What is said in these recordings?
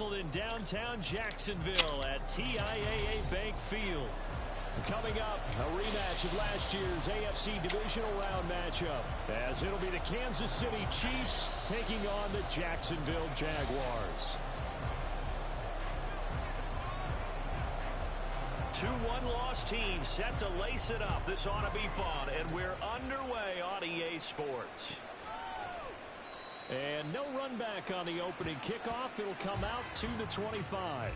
In downtown Jacksonville at TIAA Bank Field. Coming up, a rematch of last year's AFC Divisional Round matchup, as it'll be the Kansas City Chiefs taking on the Jacksonville Jaguars. 2 1-loss teams set to lace it up. This ought to be fun, and we're underway on EA Sports. And no run back on the opening kickoff. It'll come out to the 25.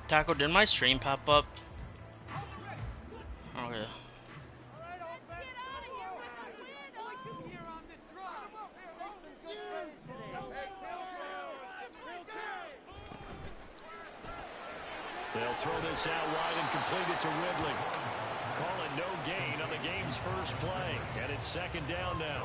Taco, did my stream pop up? Oh yeah. They'll throw this out wide and complete it to Ridley. Call it no gain on the game's first play, and it's 2nd down now.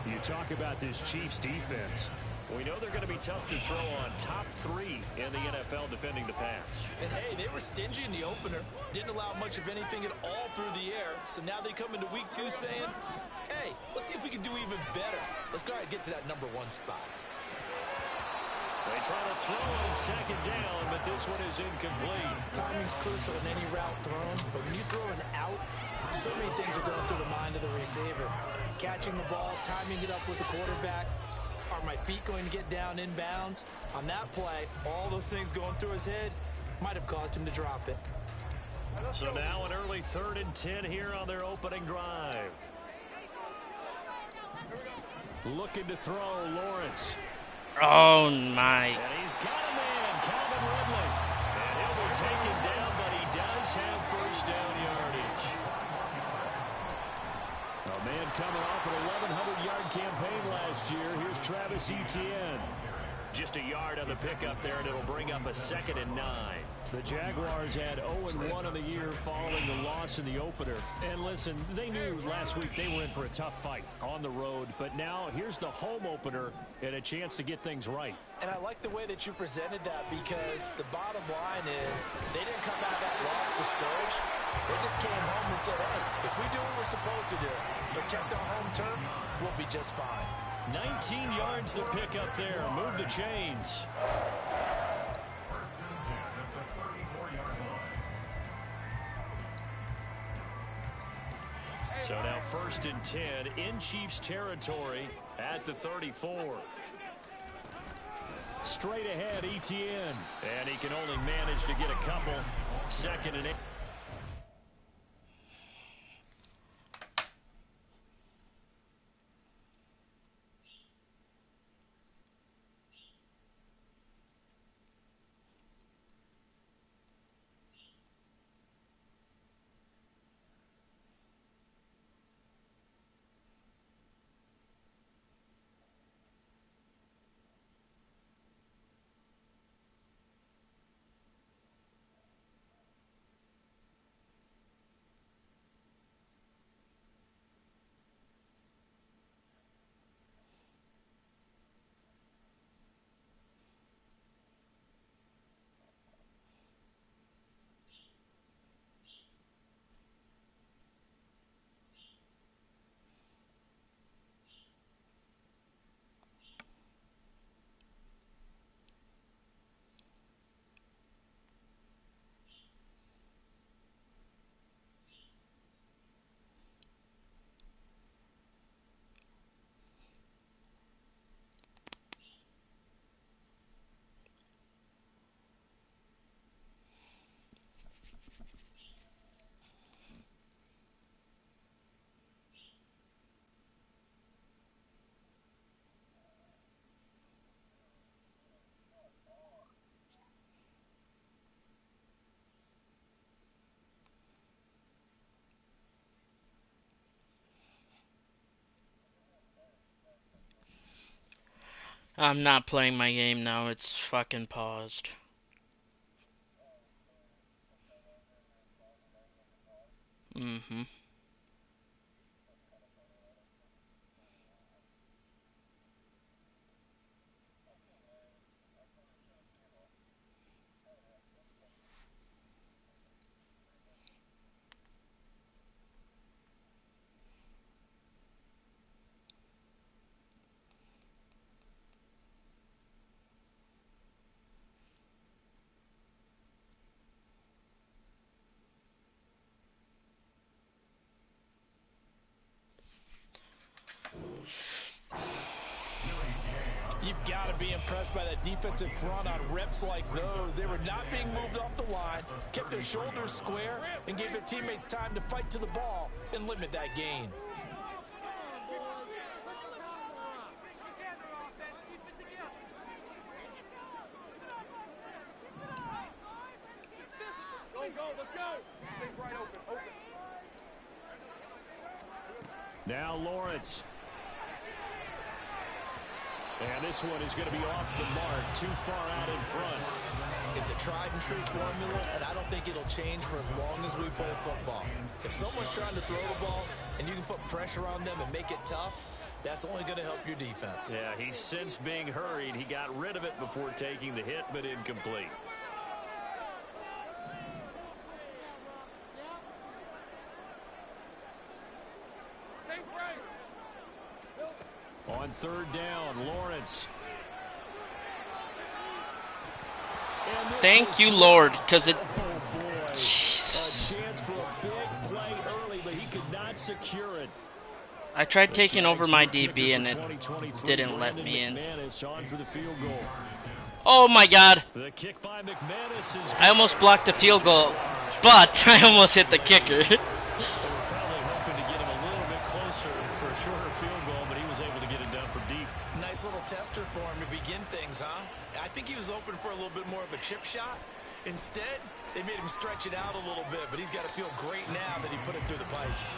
You talk about this Chiefs defense. We know they're going to be tough to throw on. Top 3 in the NFL defending the pass. And hey, they were stingy in the opener. Didn't allow much of anything at all through the air. So now they come into week 2 saying, hey, let's see if we can do even better. Let's go ahead and get to that number 1 spot. They try to throw on 2nd down, but this one is incomplete. Timing's crucial in any route thrown, but when you throw an out, so many things are going through the mind of the receiver. Catching the ball, timing it up with the quarterback. Are my feet going to get down in bounds? On that play, all those things going through his head might have caused him to drop it. So now an early 3rd and 10 here on their opening drive. Looking to throw, Lawrence. Oh my. And he's got a man, Calvin Ridley. And he'll be taken down, but he does have 1st down yardage. A man coming off an 1,100-yard campaign last year. Here's Travis Etienne. Just a yard on the pickup there, and it'll bring up a 2nd and 9. The Jaguars had 0-1 on the year following the loss in the opener. And listen, they knew last week they were in for a tough fight on the road. But now here's the home opener and a chance to get things right. And I like the way that you presented that, because the bottom line is they didn't come out of that loss discouraged. They just came home and said, hey, if we do what we're supposed to do, protect our home turf, we'll be just fine. 19 yards to pick up there. Move the chains. So now 1st and 10 in Chiefs territory at the 34. Straight ahead, Etienne. And he can only manage to get a couple. 2nd and 8. I'm not playing my game now. It's fucking paused. Mm-hmm. You've got to be impressed by that defensive front on reps like those. They were not being moved off the line, kept their shoulders square, and gave their teammates time to fight to the ball and limit that gain. Now Lawrence. And this one is going to be off the mark, too far out in front. It's a tried and true formula, and I don't think it'll change for as long as we play football. If someone's trying to throw the ball and you can put pressure on them and make it tough, that's only going to help your defense. Yeah, he's since being hurried. He got rid of it before taking the hit, but incomplete. On third down, Lawrence. Thank you, Lord, because it... Oh, boy. Jesus. A chance for a big play early, but he could not secure it. I tried taking over my DB, and it didn't let me in. On for the field goal. Oh, my God. The kick by McManus is I almost blocked the field goal, but I almost hit the kicker. They were probably hoping to get him a little bit closer for a shorter field goal, but he was able to get it done from deep. Nice little tester for him to begin things, huh? I think he was open for a little bit more of a chip shot. Instead, they made him stretch it out a little bit, but he's got to feel great now that he put it through the pipes.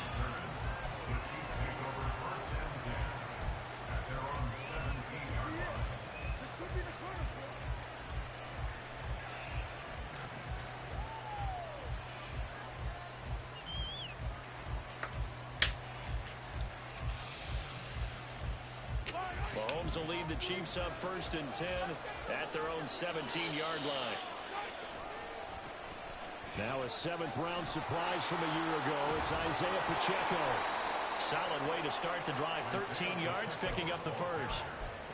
Mahomes will lead the Chiefs up 1st and 10 at their own 17-yard line. Now a 7th-round surprise from a year ago. It's Isaiah Pacheco. Solid way to start the drive. 13 yards, picking up the first.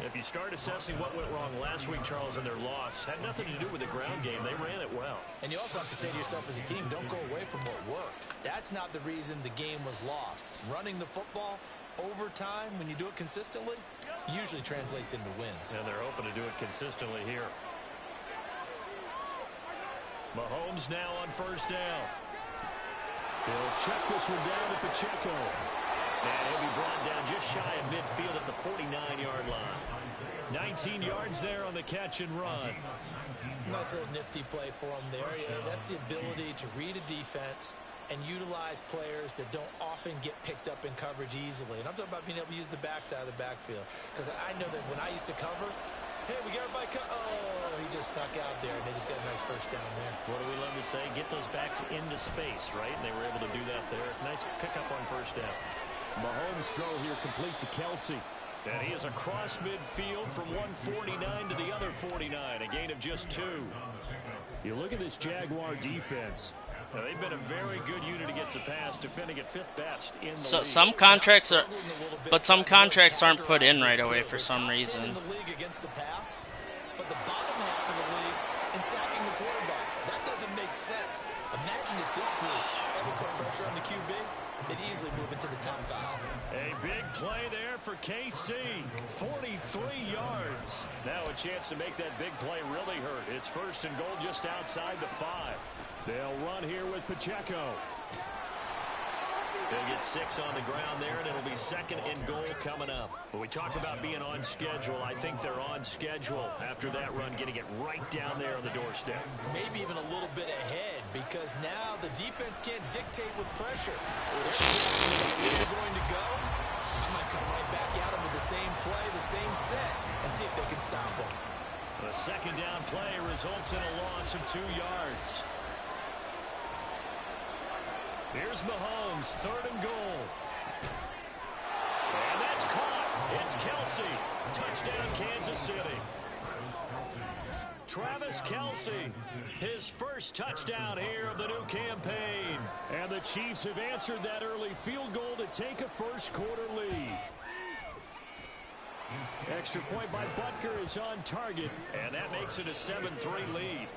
If you start assessing what went wrong last week, Charles, in their loss, had nothing to do with the ground game. They ran it well. And you also have to say to yourself as a team, don't go away from what worked. That's not the reason the game was lost. Running the football over time, when you do it consistently, usually translates into wins. And they're hoping to do it consistently here. Mahomes now on 1st down. He'll check this one down to Pacheco. And he'll be brought down just shy of midfield at the 49-yard line. 19 yards there on the catch and run. Nice little nifty play for him there. Yeah, that's the ability to read a defense and utilize players that don't often get picked up in coverage easily. And I'm talking about being able to use the backside of the backfield. Because I know that when I used to cover, hey, we got everybody oh, he just snuck out there, and they just got a nice first down there. What do we love to say? Get those backs into space, right? And they were able to do that there. Nice pickup on 1st down. Mahomes' throw here complete to Kelsey. And he is across midfield from 149 to the other 49, a gain of just 2. You look at this Jaguar defense. Now, they've been a very good unit against the pass, defending at 5th best in the league. Some contracts are, but some contracts aren't put in right away for some reason. In the league against the pass, but the bottom half of the league in sacking the quarterback. That doesn't make sense. Imagine if this group ever put pressure on the QB, they'd easily move into the top 5. A big play there for KC. 43 yards. Now a chance to make that big play really hurt. It's 1st and goal just outside the 5. They'll run here with Pacheco. They'll get 6 on the ground there, and it'll be 2nd and goal coming up. When we talk about being on schedule, I think they're on schedule after that run, getting it right down there on the doorstep. Maybe even a little bit ahead, because now the defense can't dictate with pressure. They're guessing about where they're going to go. I might come right back at them with the same play, the same set, and see if they can stop them. The 2nd down play results in a loss of 2 yards. Here's Mahomes, 3rd and goal. And that's caught. It's Kelsey. Touchdown, Kansas City. Travis Kelsey, his first touchdown here of the new campaign. And the Chiefs have answered that early field goal to take a first-quarter lead. Extra point by Butker is on target, and that makes it a 7-3 lead.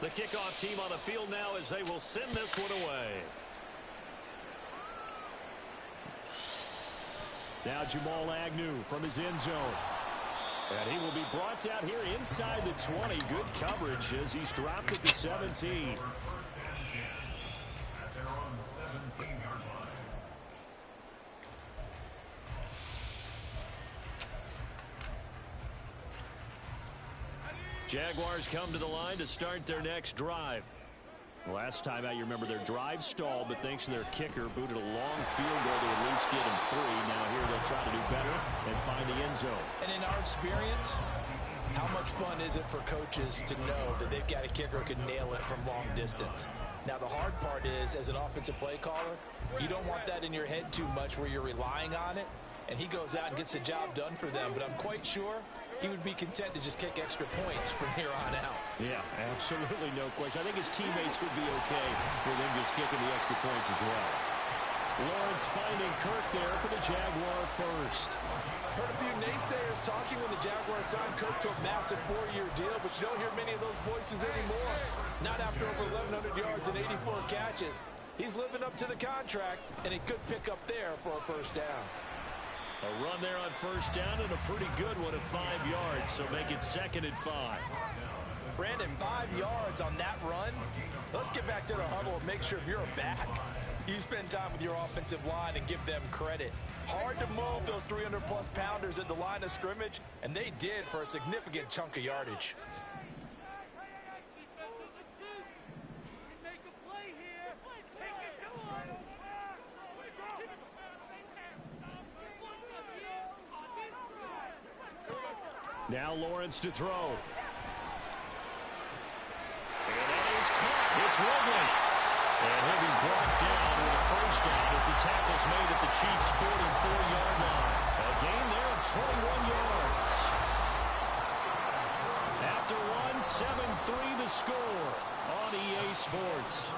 The kickoff team on the field now as they will send this one away. Now Jamal Agnew from his end zone. And he will be brought down here inside the 20. Good coverage as he's dropped at the 17. Jaguars come to the line to start their next drive. Last time out, you remember their drive stalled, but thanks to their kicker, booted a long field goal to at least get him 3. Now here they'll try to do better and find the end zone. And in our experience, how much fun is it for coaches to know that they've got a kicker who can nail it from long distance? Now, the hard part is, as an offensive play caller, you don't want that in your head too much where you're relying on it, and he goes out and gets the job done for them. But I'm quite sure he would be content to just kick extra points from here on out. Yeah, absolutely no question. I think his teammates would be okay with him just kicking the extra points as well. Lawrence finding Kirk there for the Jaguar first. Heard a few naysayers talking when the Jaguars signed Kirk to a massive 4-year deal, but you don't hear many of those voices anymore. Not after over 1,100 yards and 84 catches. He's living up to the contract, and a good pickup there for a first down. A run there on first down and a pretty good one at 5 yards, so make it 2nd and 5. Brandon, 5 yards on that run. Let's get back to the huddle and make sure if you're a back, you spend time with your offensive line and give them credit. Hard to move those 300-plus pounders at the line of scrimmage, and they did for a significant chunk of yardage. Now Lawrence to throw. And that is caught. It's Ridley. And he'll be brought down with a first down as the tackle's made at the Chiefs' 44-yard line. A gain there of 21 yards. After one, 7-3 the score on EA Sports.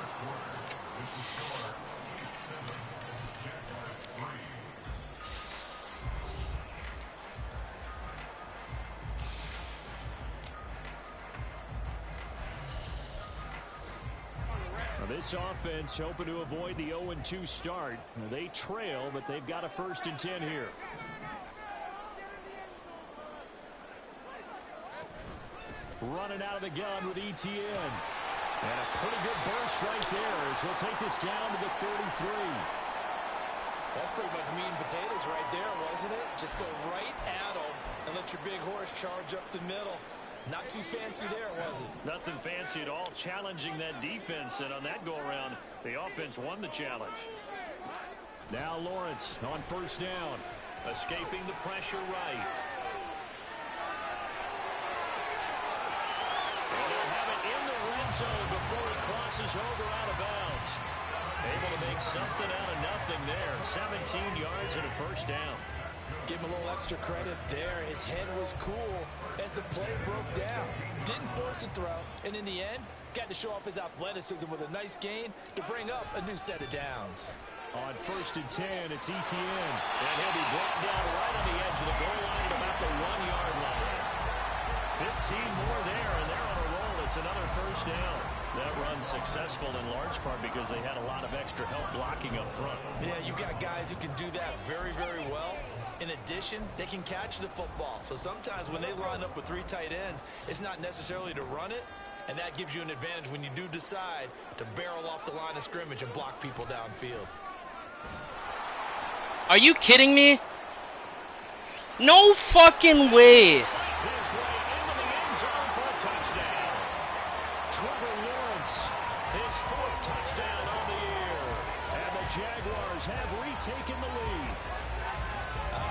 This offense hoping to avoid the 0-2 start. They trail, but they've got a 1st and 10 here. Running out of the gun with ETN. And a pretty good burst right there as he'll take this down to the 33. That's pretty much meat and potatoes right there, wasn't it? Just go right at them and let your big horse charge up the middle. Not too fancy there, was it? Nothing fancy at all, challenging that defense, and on that go-around, the offense won the challenge. Now Lawrence on first down, escaping the pressure right. And they'll have it in the red zone before he crosses over out of bounds. Able to make something out of nothing there. 17 yards and a first down. Give him a little extra credit there. His head was cool as the play broke down. Didn't force a throw, and in the end, got to show off his athleticism with a nice gain to bring up a new set of downs. On 1st and 10, it's ETN. And he'll be brought down right on the edge of the goal line at about the 1-yard line. 15 more there, and they're on a roll. It's another first down. That run's successful in large part because they had a lot of extra help blocking up front. Yeah, you've got guys who can do that very, very well. In addition, they can catch the football. So sometimes when they line up with 3 tight ends, it's not necessarily to run it, and that gives you an advantage when you do decide to barrel off the line of scrimmage and block people downfield. Are you kidding me? No fucking way. His way into the end zone for a touchdown. Trevor Lawrence, his 4th touchdown on the year. And the Jaguars have retaken the lead.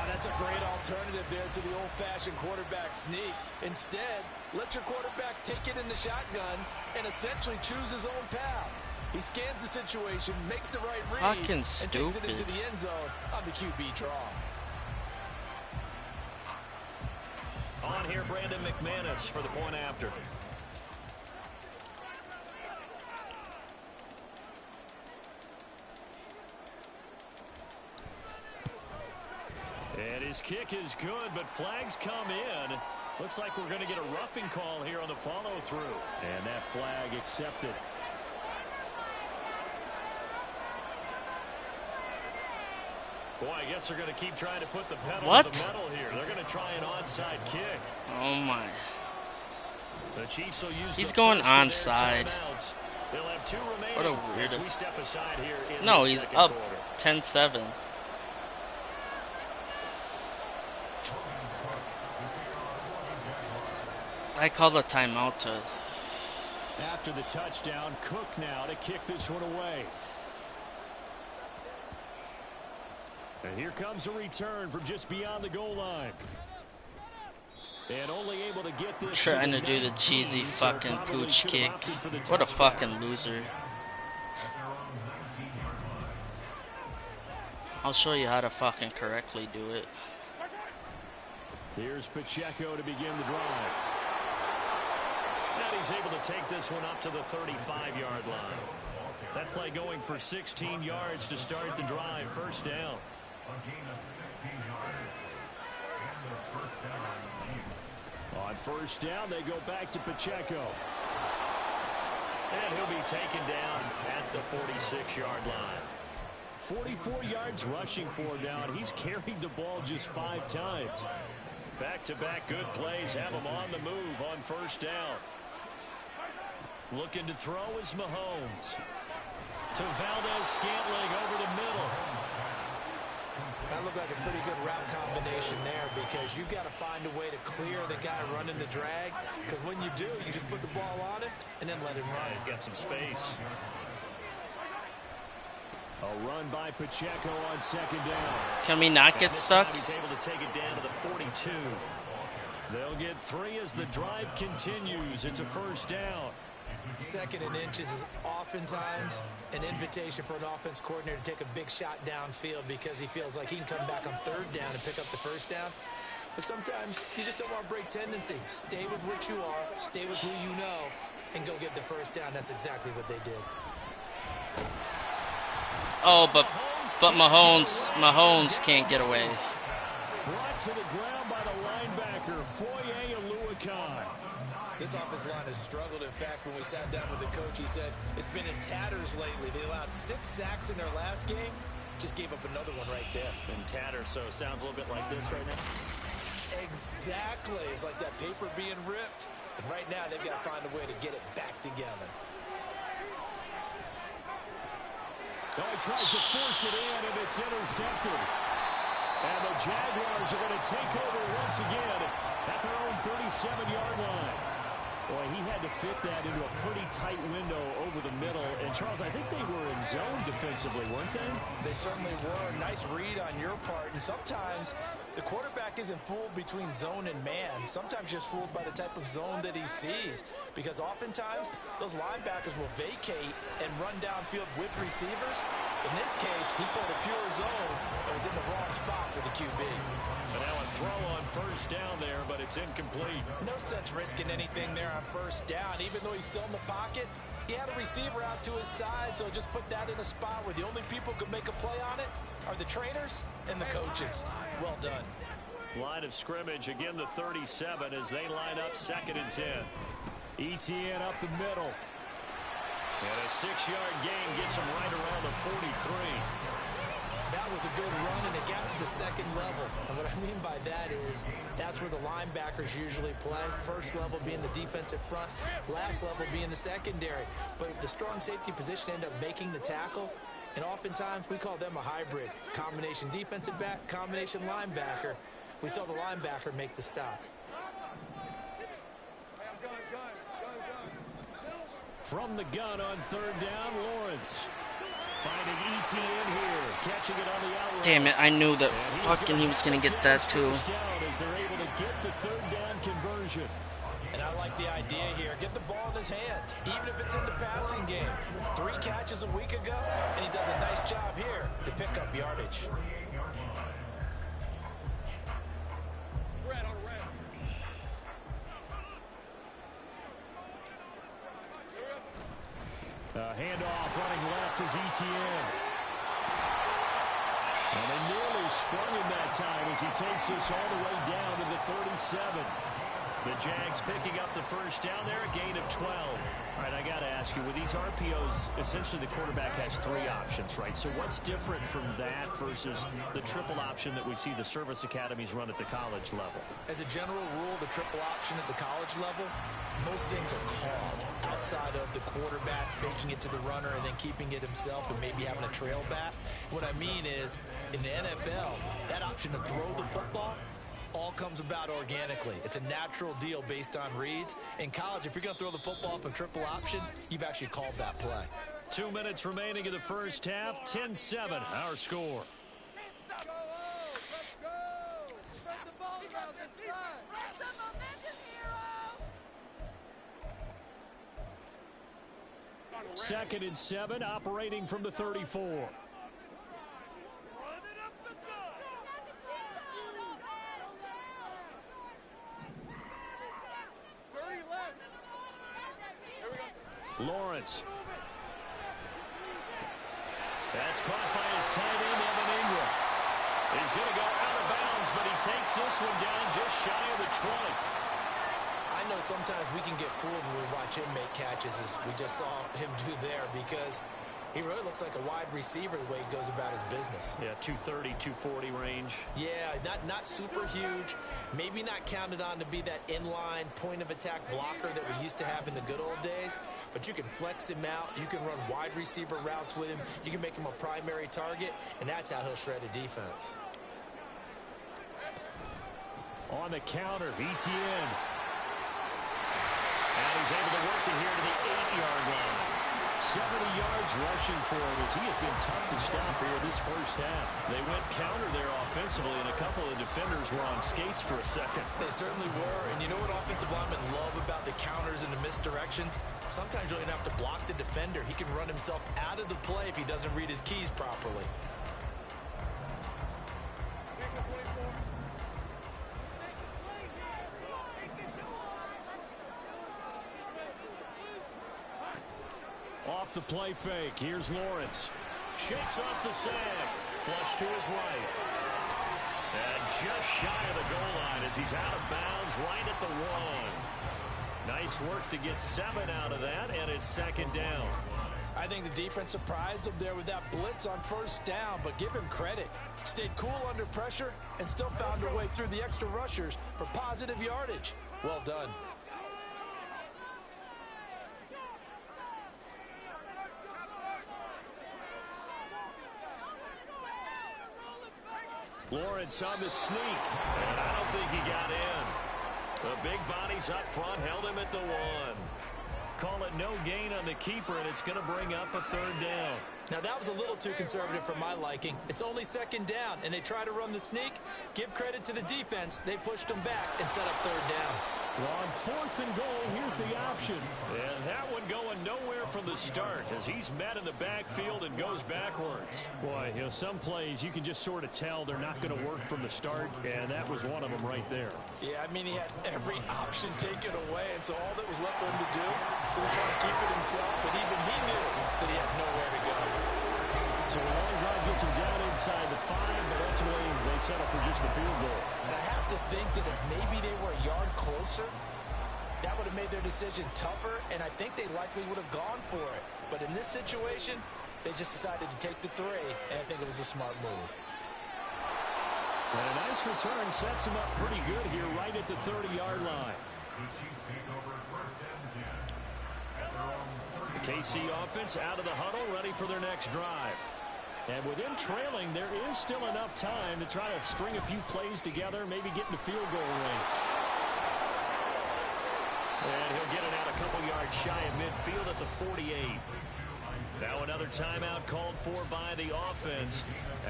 That's a great alternative there to the old-fashioned quarterback sneak. Instead, let your quarterback take it in the shotgun and essentially choose his own path. He scans the situation, makes the right read, Fucking and stupid. takes it into the end zone on the QB draw. On here, Brandon McManus for the point after. And his kick is good, but flags come in. Looks like we're going to get a roughing call here on the follow-through. And that flag accepted. Boy, I guess they're going to keep trying to put the pedal to the metal here. They're going to try an onside kick. Oh, my. The Chiefs will use he's going onside. They'll have 2 remaining. What a weirdo. We step aside here in no, the he's second up quarter. 10-7. I call the timeout to... After the touchdown, Cook now to kick this one away. And here comes a return from just beyond the goal line. And only able to get this trying to do the cheesy fucking pooch kick. What a fucking loser. I'll show you how to fucking correctly do it. Here's Pacheco to begin the drive. And he's able to take this one up to the 35-yard line. That play going for 16 yards to start the drive. First down. On first down, they go back to Pacheco. And he'll be taken down at the 46-yard line. 44 yards rushing for him now, and he's carried the ball just 5 times. Back-to-back good plays have him on the move on first down. Looking to throw is Mahomes. To Valdez-Scantling over the middle. That looked like a pretty good route combination there because you've got to find a way to clear the guy running the drag. Because when you do, you just put the ball on him and then let him run. He's got some space. A run by Pacheco on second down. Can we not get stuck? He's able to take it down to the 42. They'll get 3 as the drive continues. It's a first down. Second and inches is oftentimes an invitation for an offense coordinator to take a big shot downfield because he feels like he can come back on third down and pick up the first down. But sometimes you just don't want to break tendency. Stay with what you are, stay with who you know, and go get the first down. That's exactly what they did. Oh, but Mahomes can't get away. Brought to the ground by the linebacker, Foye Oluokun. This offensive line has struggled. In fact, when we sat down with the coach, he said it's been in tatters lately. They allowed 6 sacks in their last game. Just gave up another one right there. In tatters, so it sounds a little bit like this right now. Exactly. It's like that paper being ripped. And right now, they've got to find a way to get it back together. Oh, he tries to force it in, and it's intercepted. And the Jaguars are going to take over once again at their own 37-yard line. Boy, he had to fit that into a pretty tight window over the middle. And, Charles, I think they were in zone defensively, weren't they? They certainly were. Nice read on your part. And sometimes the quarterback isn't fooled between zone and man. Sometimes just fooled by the type of zone that he sees. Because oftentimes, those linebackers will vacate and run downfield with receivers. In this case, he pulled a pure zone and was in the wrong spot for the QB. And now a throw on first down there, but it's incomplete. No sense risking anything there on first down. Even though he's still in the pocket, he had a receiver out to his side, so just put that in a spot where the only people who could make a play on it are the trainers and the coaches. Well done. Line of scrimmage, again the 37 as they line up 2nd and 10. ETN up the middle. And a 6-yard gain gets him right around the 43. That was a good run, and it got to the second level. And what I mean by that is that's where the linebackers usually play. First level being the defensive front, last level being the secondary. But the strong safety position ended up making the tackle, and oftentimes we call them a hybrid. Combination defensive back, combination linebacker. We saw the linebacker make the stop. From the gun on 3rd down, Lawrence. Finding ETN here, catching it on the outlet. Damn it, I knew that fucking he was going to get that too. As they're able to get the 3rd down conversion. And I like the idea here. Get the ball in his hands, even if it's in the passing game. 3 catches a week ago, and he does a nice job here to pick up yardage. Handoff running left is ETN. And they nearly sprung him that time as he takes us all the way down to the 37. The Jags picking up the first down there, a gain of 12. All right, I got to ask you, with these RPOs, essentially the quarterback has 3 options, right? So what's different from that versus the triple option that we see the service academies run at the college level? As a general rule, the triple option at the college level, most things are called outside of the quarterback faking it to the runner and then keeping it himself and maybe having a trail back. What I mean is, in the NFL, that option to throw the football all comes about organically. It's a natural deal based on reads. In college, if you're going to throw the football from triple option, you've actually called that play. 2 minutes remaining in the first half. 10-7, our score. Second and 7, operating from the 34. Lawrence. That's caught by his tight end, Evan Ingram. He's going to go out of bounds, but he takes this one down just shy of the 20. I know sometimes we can get fooled when we watch him make catches, as we just saw him do there, because he really looks like a wide receiver the way he goes about his business. Yeah, 230, 240 range. Yeah, not super huge. Maybe not counted on to be that inline point-of-attack blocker that we used to have in the good old days. But you can flex him out. You can run wide receiver routes with him. You can make him a primary target, and that's how he'll shred a defense. On the counter, ETN. And he's able to work it here to the 8-yard line. 70 yards rushing for him as he has been tough to stop here this first half. They went counter there offensively, and a couple of defenders were on skates for a second. They certainly were, and you know what offensive linemen love about the counters and the misdirections? Sometimes you don't even have to block the defender. He can run himself out of the play if he doesn't read his keys properly. Off the play fake. Here's Lawrence. Shakes off the sag. Flush to his right. And just shy of the goal line as he's out of bounds right at the 1. Nice work to get 7 out of that, and it's second down. I think the defense surprised him there with that blitz on first down, but give him credit. Stayed cool under pressure and still found a way through the extra rushers for positive yardage. Well done. Lawrence on the sneak, and I don't think he got in. The big bodies up front held him at the 1. Call it no gain on the keeper, and it's going to bring up a third down. Now, that was a little too conservative for my liking. It's only second down, and they try to run the sneak. Give credit to the defense. They pushed them back and set up third down. Well, on 4th and goal, here's the option. And that one going nowhere from the start as he's met in the backfield and goes backwards. Boy, you know, some plays you can just sort of tell they're not going to work from the start, and that was one of them right there. Yeah, I mean, he had every option taken away, and so all that was left for him to do was try to keep it himself, but even he knew that he had nowhere to go. So a long drive gets him down inside the 5, but ultimately they settle for just the field goal. And I have to think that if maybe they were a yard closer, that would have made their decision tougher, and I think they likely would have gone for it. But in this situation, they just decided to take the 3, and I think it was a smart move. And a nice return sets him up pretty good here right at the 30-yard line. The KC offense out of the huddle, ready for their next drive. And with him trailing, there is still enough time to try to string a few plays together, maybe get into field goal range. And he'll get it out a couple yards shy of midfield at the 48. Now another timeout called for by the offense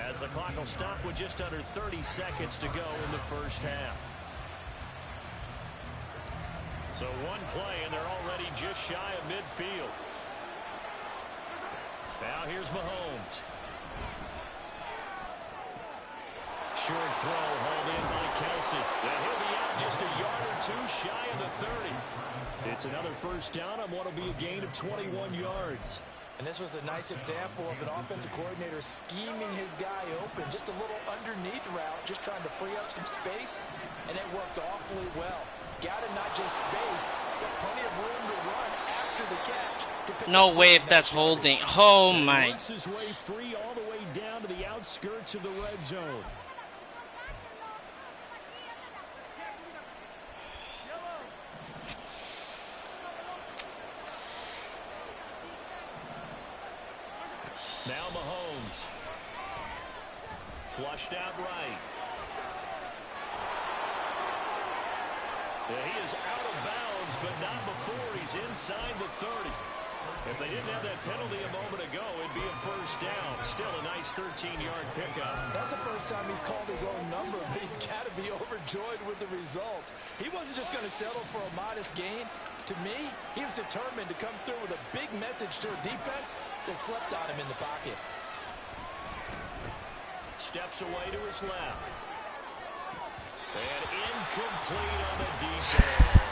as the clock will stop with just under 30 seconds to go in the first half. So one play, and they're already just shy of midfield. Now here's Mahomes. Short throw hauled in by Kelsey. And he'll be out just a yard or 2 shy of the 30. It's another first down on what will be a gain of 21 yards. And this was a nice example of an offensive coordinator scheming his guy open. Just a little underneath route, just trying to free up some space, and it worked awfully well. Got him not just space, but plenty of room to run after the catch. No way if that's holding. Oh my. He works his way free all the way down to the outskirts of the red zone. Now Mahomes. Flushed out right. Yeah, he is out of bounds, but not before he's inside the 30. If they didn't have that penalty a moment ago, it'd be a first down. Still a nice 13-yard pickup. That's the first time he's called his own number, but he's got to be overjoyed with the results. He wasn't just going to settle for a modest gain. To me, he was determined to come through with a big message to a defense that slept on him in the pocket. Steps away to his left. And incomplete on the deep ball.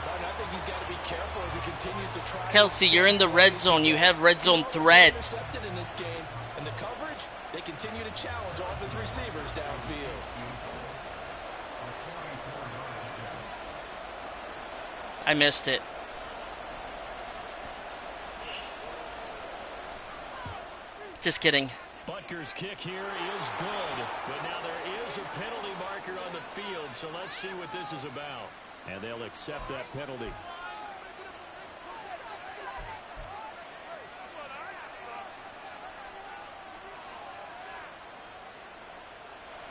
I think he's got to be careful as he continues to try. Kelsey, you're in the red zone. You have red zone threat. Intercepted in this game, and the coverage, they continue to challenge all of his receivers downfield. I missed it. Just kidding. Butker's kick here is good, but now there is a penalty marker on the field, so let's see what this is about. And they'll accept that penalty.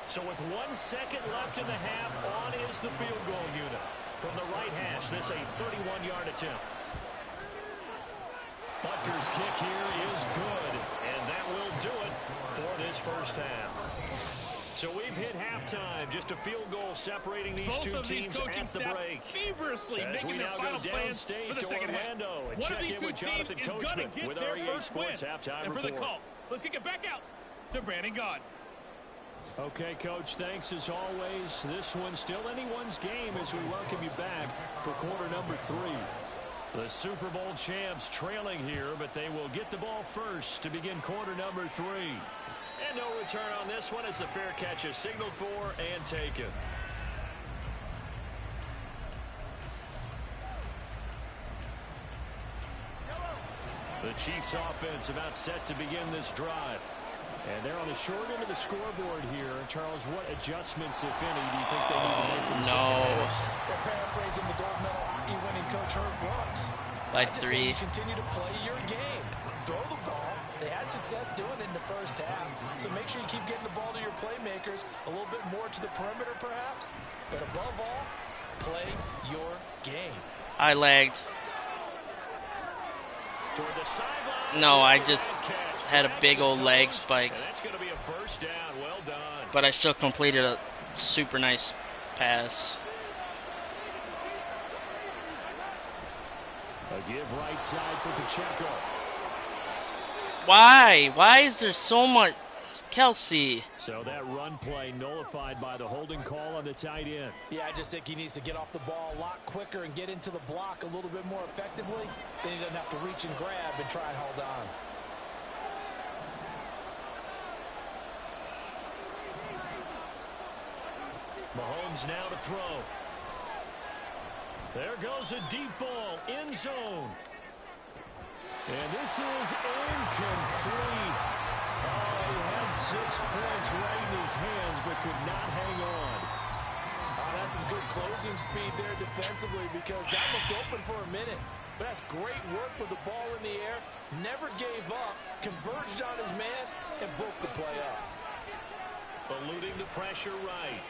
So with 1 second left in the half, on is the field goal unit. From the right hash, this a 31-yard attempt. Butker's kick here is good, and that will do it for this first half. So we've hit halftime, just a field goal separating these two teams at the break. Feverishly As making we their now final go plans downstate for the to second Orlando half. and One of check these in two with teams Jonathan is going to Coachman get with their REA first win. Sports halftime And for report. the call, let's kick it back out to Brandon Gaud. Okay, Coach, thanks as always. This one's still anyone's game as we welcome you back for quarter number 3. The Super Bowl champs trailing here, but they will get the ball first to begin quarter number 3. And no return on this one as the fair catch is signaled for and taken. The Chiefs offense about set to begin this drive. And they're on the short end of the scoreboard here. Charles, what adjustments, if any, do you think they need to make for the second half? They're paraphrasing the gold medal hockey winning coach Herb Brooks. By I just 3. say you continue to play your game. Throw the ball. They had success doing it in the first half. So make sure you keep getting the ball to your playmakers. A little bit more to the perimeter, perhaps. But above all, play your game. I lagged. Toward the sideline. No, I just had a big old leg spike. And that's going to be a first down. Well done. But I still completed a super nice pass. A give right side for Pacheco. Why? Why is there so much? Kelsey. So that run play nullified by the holding call on the tight end. Yeah, I just think he needs to get off the ball a lot quicker and get into the block a little bit more effectively. Then he doesn't have to reach and grab and try and hold on. Mahomes now to throw. There goes a deep ball, end zone. And this is incomplete. Oh, he had 6 points right in his hands, but could not hang on. Oh, that's some good closing speed there defensively because that looked open for a minute. But that's great work with the ball in the air. Never gave up, converged on his man, and broke the play up. Eluding the pressure right.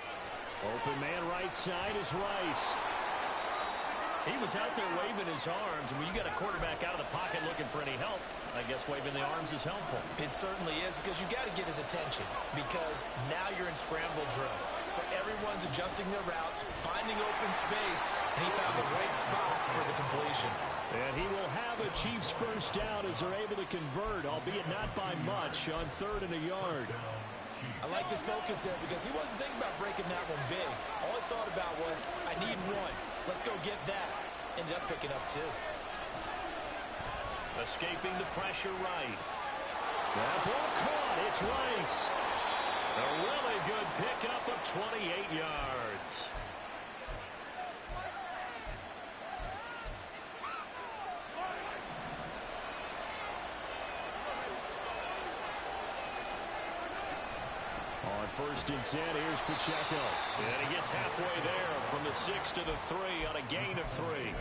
Open man right side is Rice. He was out there waving his arms, and when you got a quarterback out of the pocket looking for any help, I guess waving the arms is helpful. It certainly is because you got to get his attention because now you're in scramble drill. So everyone's adjusting their routes, finding open space, and he found the right spot for the completion. And he will have a Chiefs first down as they're able to convert, albeit not by much, on 3rd and a yard. I liked his focus there because he wasn't thinking about breaking that one big. All he thought about was, I need 1. Let's go get that. Ended up picking up 2. Escaping the pressure right. That ball caught. It's Rice. A really good pickup of 28 yards. On 1st and 10, here's Pacheco. And he gets halfway there from the 6 to the 3 on a gain of 3.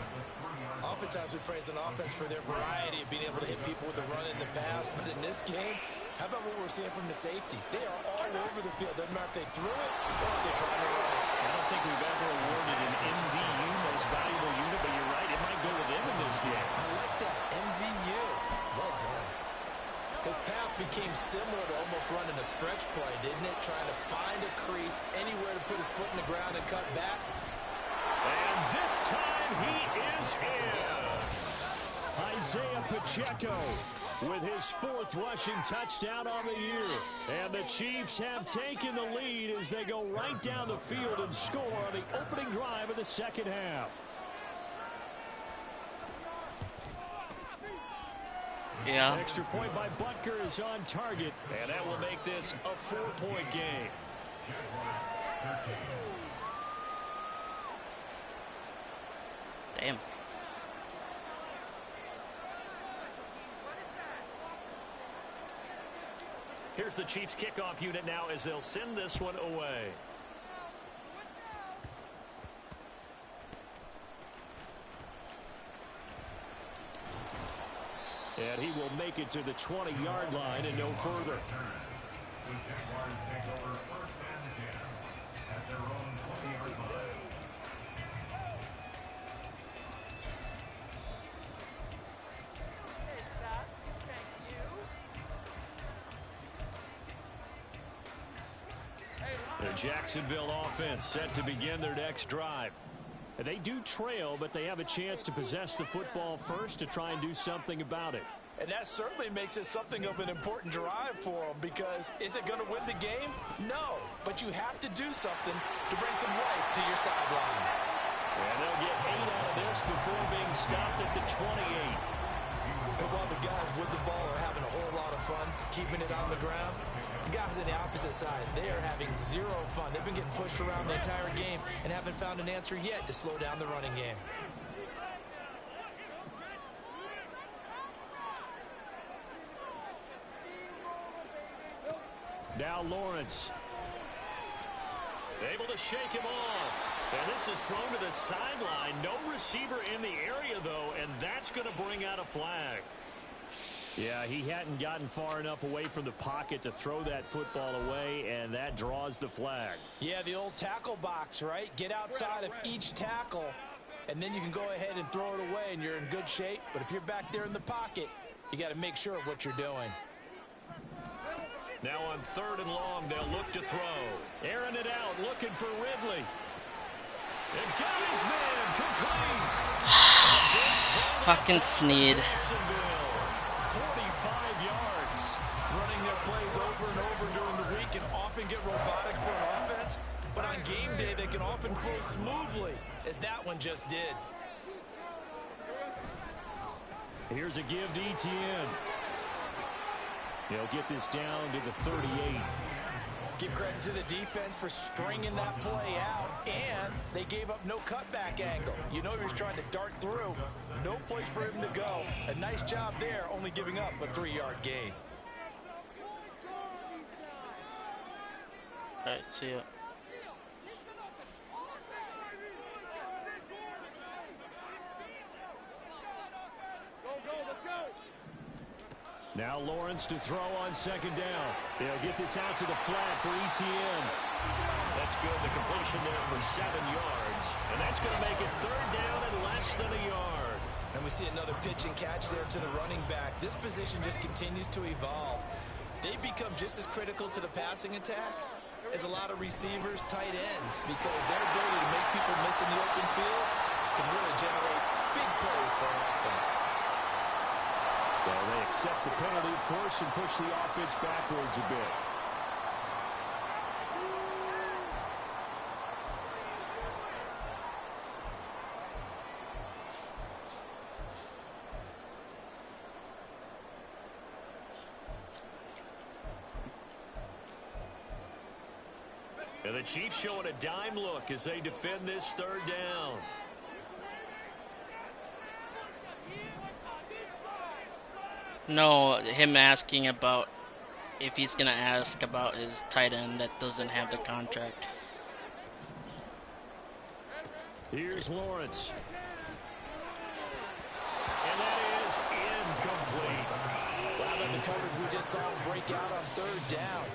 Oftentimes we praise an offense for their variety of being able to hit people with the run in the pass, but in this game, how about what we're seeing from the safeties? They are all over the field. Doesn't matter if they threw it or if they're trying to run it. I don't think we've ever awarded an MVU, most valuable unit, but you're right, it might go with them in this game. I like that, MVU. Well done. His path became similar to almost running a stretch play, didn't it? Trying to find a crease, anywhere to put his foot in the ground and cut back. And this time he is in. Isaiah Pacheco with his 4th rushing touchdown on the year. And the Chiefs have taken the lead as they go right down the field and score on the opening drive of the 2nd half. Yeah. Extra point by Butker is on target, and that will make this a 4-point game. Damn. Here's the Chiefs kickoff unit now as they'll send this one away. And he will make it to the 20-yard line and no further. The Jacksonville offense set to begin their next drive. They do trail, but they have a chance to possess the football first to try and do something about it. And that certainly makes it something of an important drive for them, because is it going to win the game? No, but you have to do something to bring some life to your sideline. And they'll get 8 out of this before being stopped at the 28. And while the guys with the ball are having a whole lot of fun keeping it on the ground, the guys on the opposite side, they are having zero fun. They've been getting pushed around the entire game and haven't found an answer yet to slow down the running game. Now Lawrence. Able to shake him off. And this is thrown to the sideline. No receiver in the area, though, and that's going to bring out a flag. Yeah, he hadn't gotten far enough away from the pocket to throw that football away, and that draws the flag. Yeah, the old tackle box, right? Get outside of each tackle, and then you can go ahead and throw it away, and you're in good shape. But if you're back there in the pocket, you got to make sure of what you're doing. Now on 3rd and long, they'll look to throw. Airing it out, looking for Ridley. And got his man complete. Fucking Sneed. 45 yards. Running their plays over and over during the week can often get robotic for an offense, but on game day they can often flow smoothly, as that one just did. Here's a give to ETN. He'll get this down to the 38. Give credit to the defense for stringing that play out, and they gave up no cutback angle. You know he was trying to dart through. No place for him to go. A nice job there, only giving up a 3-yard gain. All right, see ya. Now Lawrence to throw on 2nd down. He'll get this out to the flat for ETN. That's good. The completion there for 7 yards. And that's going to make it 3rd down and less than a yard. And we see another pitch and catch there to the running back. This position just continues to evolve. They become just as critical to the passing attack as a lot of receivers, tight ends, because their ability to make people miss in the open field can really generate big plays for an offense. Well, they accept the penalty, of course, and push the offense backwards a bit. And the Chiefs showing a dime look as they defend this 3rd down. No, him asking about if he's gonna ask about his tight end that doesn't have the contract. Here's Lawrence. And that is incomplete. Wow, the coverage we just saw him break out on third down.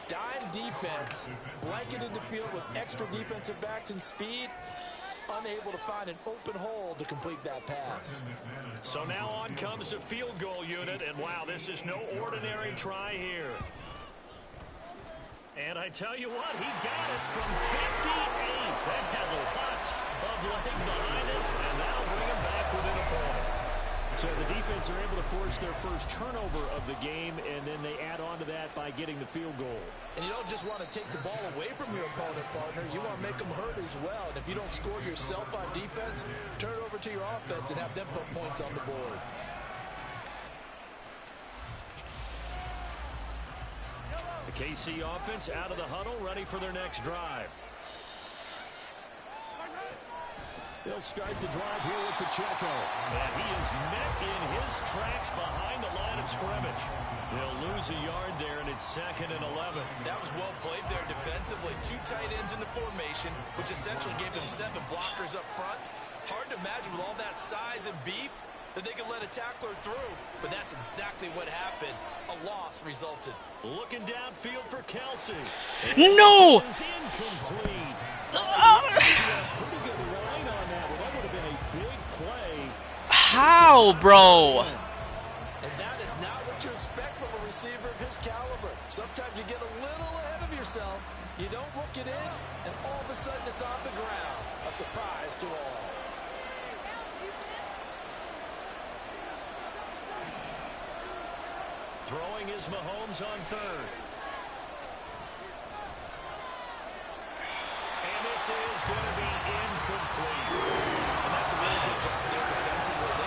Dime defense, blanketed the field with extra defensive backs and speed, unable to find an open hole to complete that pass. So now on comes the field goal unit, and wow, this is no ordinary try here. And I tell you what, he got it from 58. That had lots of leg behind it, and that'll bring him back within a point. So the defense are able to force their first turnover of the game, and then they add on to that by getting the field goal. And you don't just want to take the ball away from your opponent, partner. You want to make them hurt as well. And if you don't score yourself on defense, turn it over to your offense and have them put points on the board. The KC offense out of the huddle, ready for their next drive. They'll start the drive here with Pacheco. And he is met in his tracks behind the line of scrimmage. They'll lose a yard there, and it's 2nd and 11. That was well played there defensively. 2 tight ends in the formation, which essentially gave them 7 blockers up front. Hard to imagine with all that size and beef that they could let a tackler through. But that's exactly what happened. A loss resulted. Looking downfield for Kelsey. No! This is incomplete. Pretty good line on that one. That would have been a big play. How, bro? And that is not what you expect from a receiver of his caliber. Sometimes you get a little ahead of yourself. You don't look it in, and all of a sudden it's on the ground. A surprise to all. Throwing is Mahomes on 3rd. And this is going to be incomplete. And that's a really good job there defensively.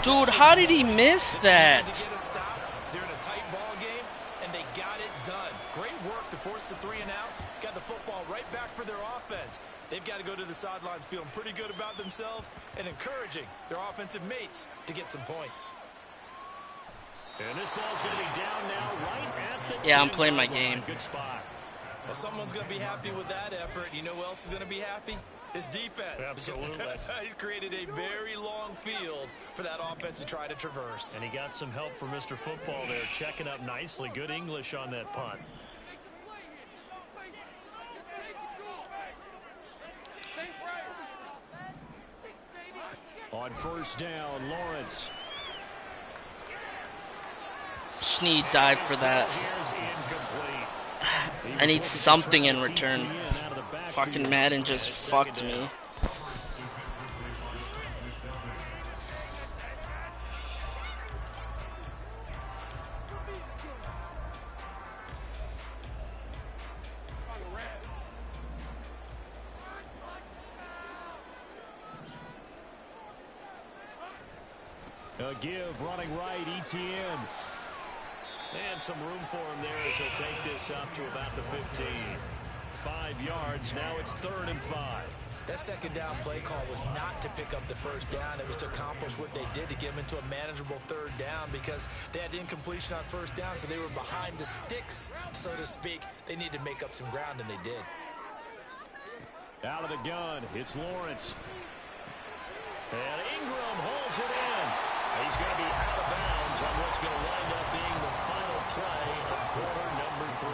Dude, how did he miss that? To get a stop. They're in a tight ball game, and they got it done. Great work to force the 3 and out. Got the football right back for their offense. They've got to go to the sidelines feeling pretty good about themselves and encouraging their offensive mates to get some points. And this ball's going to be down now right at the Yeah, I'm playing my game. Good spot. Well, someone's going to be happy with that effort. You know who else is going to be happy? His defense. Absolutely. He's created a very long field for that offense to try to traverse. And he got some help from Mr. Football there, checking up nicely. Good English on that punt. On 1st down, Lawrence. Snead dive for that. I need something in return. Fucking Madden just fucked me. A give, running right, ETN. And some room for him there as he'll take this up to about the 15. 5 yards, now it's 3rd and 5. That 2nd down play call was not to pick up the 1st down. It was to accomplish what they did to get them into a manageable 3rd down because they had incompletion on 1st down, so they were behind the sticks, so to speak. They needed to make up some ground, and they did. Out of the gun, it's Lawrence. And Ingram holds it in. He's going to be out of bounds on what's going to wind up being the final play of quarter number 3.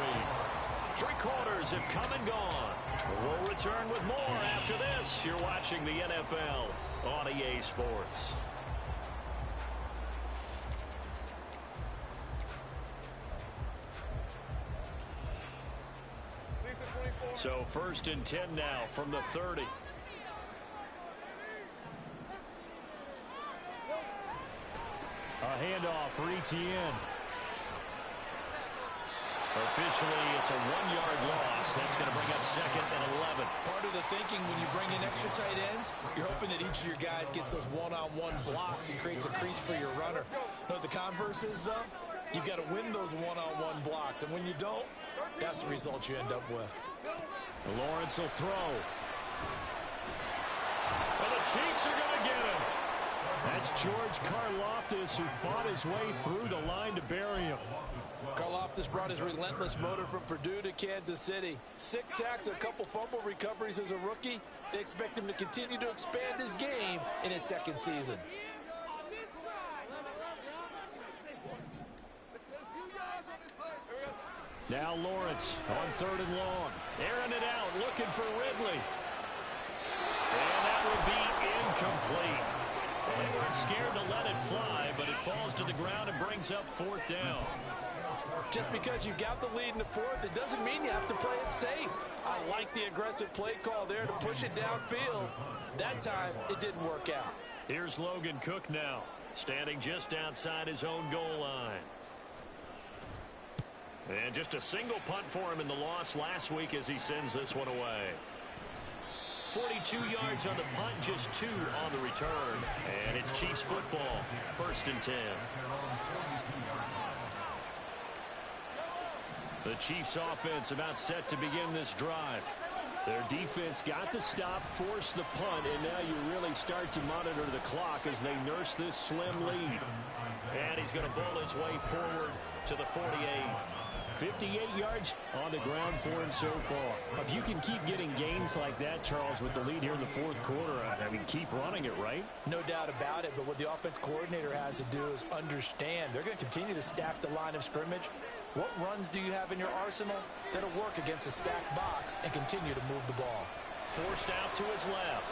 3 quarters have come and gone. We'll return with more after this. You're watching the NFL on EA Sports. So 1st and 10 now from the 30. A handoff for ETN. Officially, it's a 1-yard loss. That's going to bring up 2nd and 11. Part of the thinking when you bring in extra tight ends, you're hoping that each of your guys gets those one-on-one blocks and creates a crease for your runner. You know what the converse is, though? You've got to win those one-on-one blocks, and when you don't, that's the result you end up with. Lawrence will throw. And the Chiefs are going to get him. That's George Karlaftis, who fought his way through the line to bury him. Karlaftis brought his relentless motor from Purdue to Kansas City. 6 sacks, a couple fumble recoveries as a rookie. They expect him to continue to expand his game in his second season. Now Lawrence on 3rd and long. Airing it out, looking for Ridley. And that will be incomplete. They weren't scared to let it fly, but it falls to the ground and brings up 4th down. Just because you got the lead in the 4th, it doesn't mean you have to play it safe. I like the aggressive play call there to push it downfield. That time, it didn't work out. Here's Logan Cook now, standing just outside his own goal line. And just a single punt for him in the loss last week as he sends this one away. 42 yards on the punt, just 2 on the return. And it's Chiefs football, 1st and 10. The Chiefs offense about set to begin this drive. Their defense got the stop, forced the punt, and now you really start to monitor the clock as they nurse this slim lead. And he's going to bowl his way forward to the 48. 58 yards on the ground for him so far. If you can keep getting gains like that, Charles, with the lead here in the 4th quarter, I mean, keep running it, right? No doubt about it, but what the offense coordinator has to do is understand they're going to continue to stack the line of scrimmage. What runs do you have in your arsenal that'll work against a stacked box and continue to move the ball? Forced out to his left.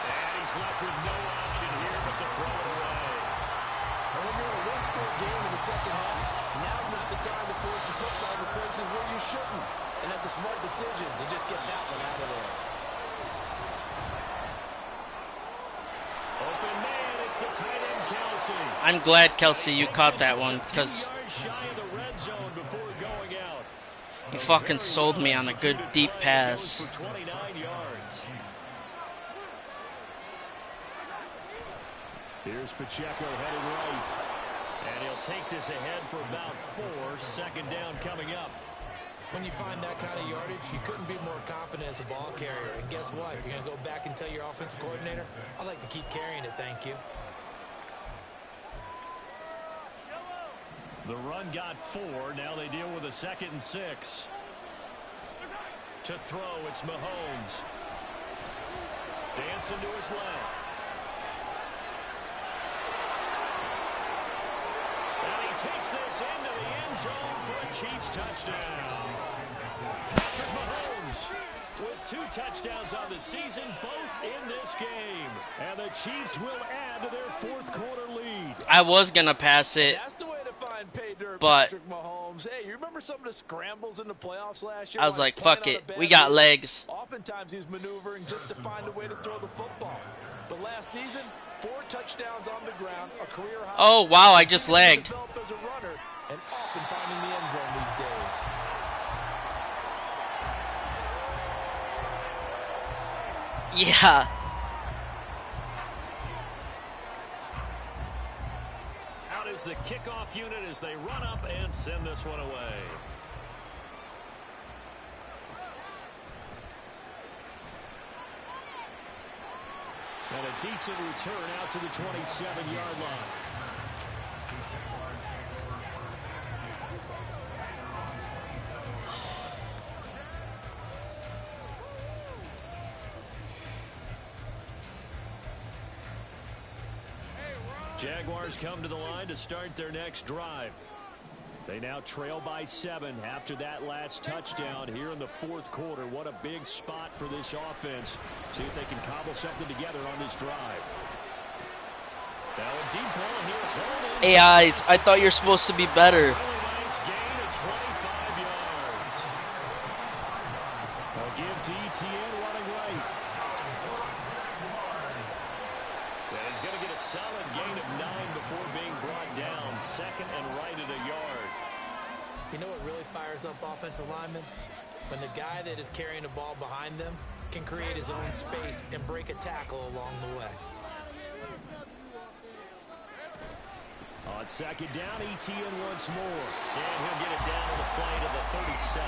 And he's left with no option here but to throw it away. And when you're in a one-score game in the second half, now's not the time to force the football to places where you shouldn't. And that's a smart decision to just get that one out of there. Open man, it's the tight end, Kelsey. I'm glad, Kelsey, you caught that one, because you fucking sold me on a good deep pass. For 29 yards. Here's Pacheco headed right. And he'll take this ahead for about 4. 2nd down coming up. When you find that kind of yardage, you couldn't be more confident as a ball carrier. And guess what? You're going to go back and tell your offensive coordinator, I'd like to keep carrying it, thank you. The run got 4. Now they deal with a 2nd and 6. To throw, it's Mahomes. Dancing to his left. And he takes this into the end zone for a Chiefs touchdown. Patrick Mahomes with 2 touchdowns on the season, both in this game. And the Chiefs will add to their 4th quarter lead. I was going to pass it, That's the way to find pay dirt, but Patrick Mahomes. Hey, you remember some of the scrambles in the playoffs last year? I was like, fuck it. We got legs. Oftentimes he's maneuvering just to find a way to throw the football. But last season, 4 touchdowns on the ground, a career high. Oh, wow, I just lagged. As a runner and often finding the end zone these days. Yeah. Out is the kickoff unit as they run up and send this one away. And a decent return out to the 27-yard line. Jaguars come to the line to start their next drive. They now trail by 7 after that last touchdown here in the 4th quarter. What a big spot for this offense. See if they can cobble something together on this drive. Now a deep ball here. AIs, I thought you were supposed to be better. Really nice gain of 25 yards. I'll give to ETN running right. And he's going to get a solid gain of 9 before being brought down. 2nd and right at a yard. You know what really fires up offensive linemen? When the guy that is carrying the ball behind them can create his own space and break a tackle along the way. On 2nd down, ETN once more. And he'll get it down to the play to the 37.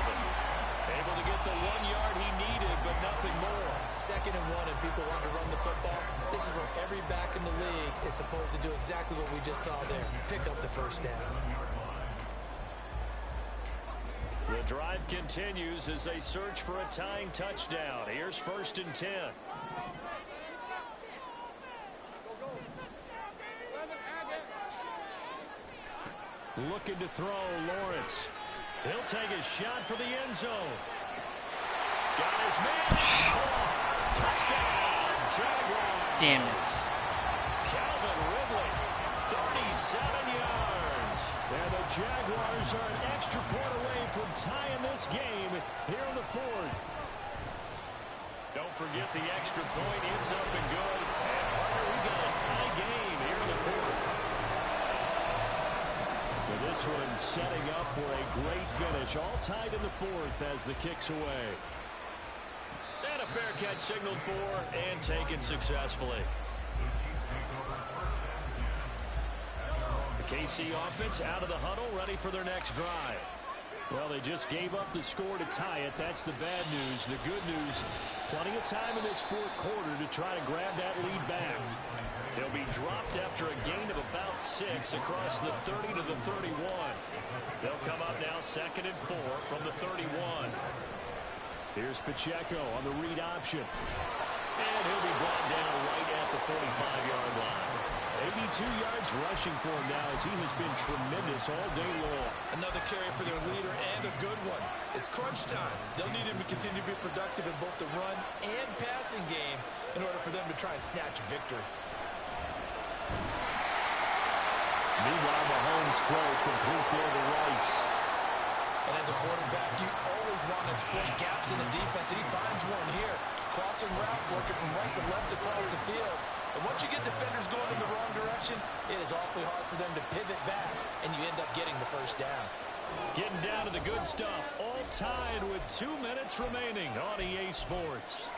Able to get the 1 yard he needed, but nothing more. 2nd and 1 and people want to run the football. This is where every back in the league is supposed to do exactly what we just saw there. Pick up the 1st down. The drive continues as they search for a tying touchdown. Here's 1st and 10. Looking to throw, Lawrence. He'll take a shot for the end zone. Got his man. Touchdown, Jaguars. Damn it. Calvin Ridley, 37 yards. And the Jaguars are an extra point away from tying this game here in the 4th. Don't forget the extra point. It's up and good. And Harder, we got a tie game here in the 4th. And this one setting up for a great finish. All tied in the 4th as the kick's away. And a fair catch signaled for and taken successfully. The KC offense out of the huddle, ready for their next drive. Well, they just gave up the score to tie it. That's the bad news. The good news, plenty of time in this 4th quarter to try to grab that lead back. They'll be dropped after a gain of about 6 across the 30 to the 31. They'll come up now 2nd and 4 from the 31. Here's Pacheco on the read option. And he'll be brought down right at the 45-yard line. 82 yards rushing for him now as he has been tremendous all day long. Another carry for their leader and a good one. It's crunch time. They'll need him to continue to be productive in both the run and passing game in order for them to try and snatch a victory. Meanwhile, Mahomes' throw complete there to Rice. And as a quarterback, you always want to exploit gaps in the defense, and he finds one here. Crossing route, working from right to left across the field. And once you get defenders going in the wrong direction, it is awfully hard for them to pivot back, and you end up getting the first down. Getting down to the good stuff. All tied with 2 minutes remaining on EA Sports.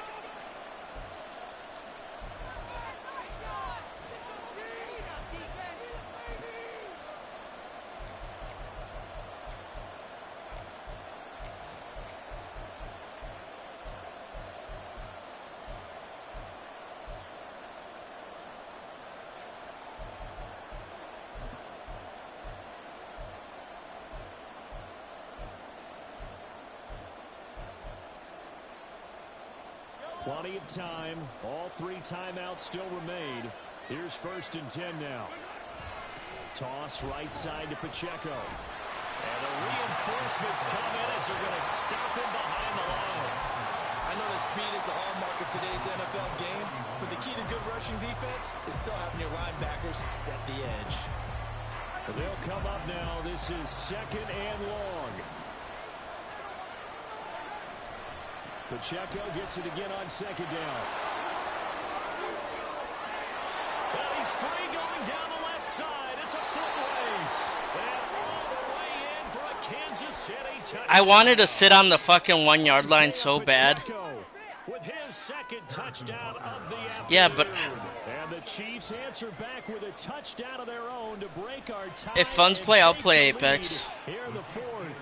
Plenty of time. All 3 timeouts still remain. Here's 1st and 10 now. Toss right side to Pacheco. And the reinforcements come in as they're going to stop him behind the line. I know that speed is the hallmark of today's NFL game, but the key to good rushing defense is still having your linebackers set the edge. They'll come up now. This is 2nd and long. Pacheco gets it again on 2nd down. Well, he's free going down the left side. It's a foot race. And all the way in for a Kansas City touchdown. I wanted to sit on the fucking 1 yard line so bad. With his 2nd touchdown of the afternoon. Yeah, but and the Chiefs answer back with a touchdown of their own to break our tie. if funds play, I'll play Apex. Here in the 4th.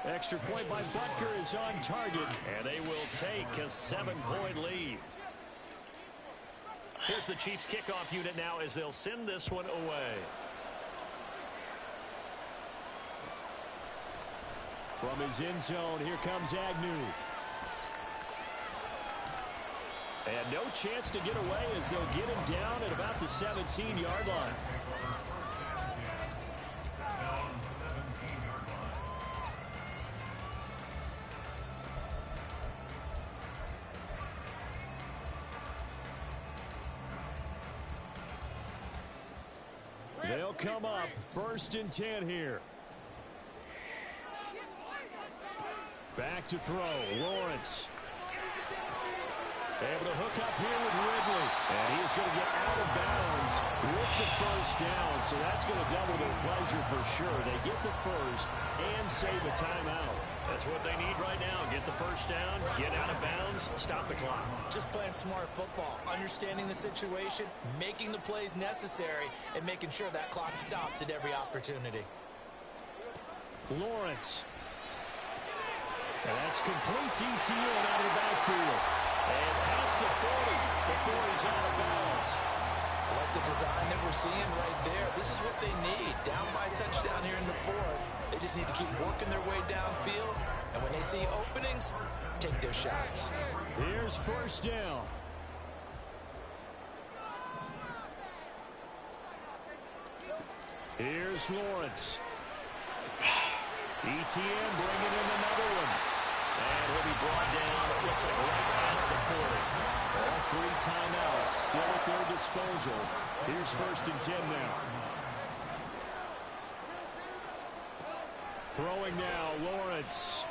Extra point by Butker is on target, and they will take a 7-point lead. Here's the Chiefs kickoff unit now as they'll send this one away. From his end zone, here comes Agnew. And no chance to get away as they'll get him down at about the 17-yard line. They'll come up 1st and 10 here. Back to throw. Lawrence. Able to hook up here with Ridley. And he is going to get out of bounds with the 1st down. So that's going to double their pleasure for sure. They get the 1st and save a timeout. That's what they need right now. Get the 1st down, get out of bounds, stop the clock. Just playing smart football, understanding the situation, making the plays necessary, and making sure that clock stops at every opportunity. Lawrence. And that's complete DTU and out of the backfield. And past the 40 before he's out of bounds. I like the design that we're seeing right there. This is what they need. Down by a touchdown here in the fourth. They just need to keep working their way downfield. And when they see openings, take their shots. Here's first down. Here's Lawrence. ETN bringing in another one. And he'll be brought down, it looks like right at the 40. All 3 timeouts still at their disposal. Here's first and 10 now. Throwing now, Lawrence.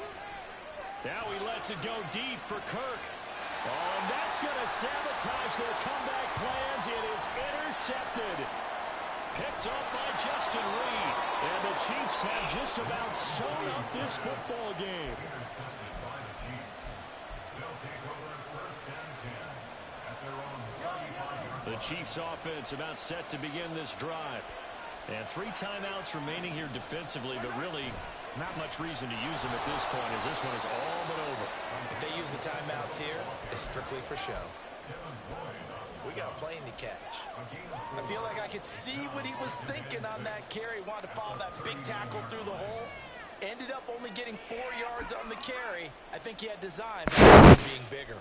Now he lets it go deep for Kirk. Oh, and that's going to sabotage their comeback plans. It is intercepted. Picked up by Justin Reed. And the Chiefs have just about sewn up this football game. The Chiefs offense about set to begin this drive. And 3 timeouts remaining here defensively, but really not much reason to use them at this point as this one is all but over. If they use the timeouts here, it's strictly for show. We got a plane to catch. I feel like I could see what he was thinking on that carry. Wanted to follow that big tackle through the hole. Ended up only getting 4 yards on the carry. I think he had designs on being bigger.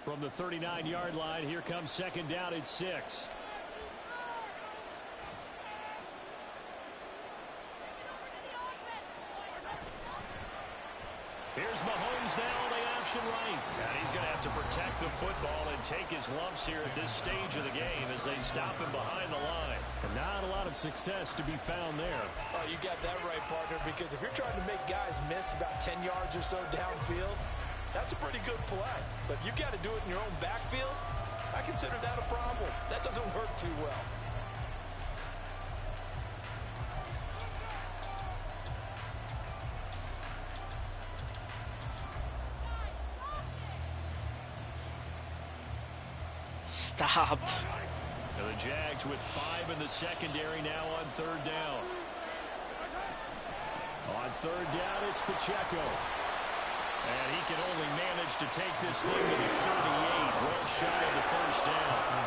From the 39-yard line, here comes second down at 6. Here's Mahomes now on the option right. And he's going to have to protect the football and take his lumps here at this stage of the game as they stop him behind the line. And not a lot of success to be found there. Oh, you got that right, partner, because if you're trying to make guys miss about 10 yards or so downfield, that's a pretty good play. But if you've got to do it in your own backfield, I consider that a problem. That doesn't work too well. Stop. Now the Jags with 5 in the secondary now on third down. On third down, it's Pacheco. And he can only manage to take this thing to the 38, well shy of the first down.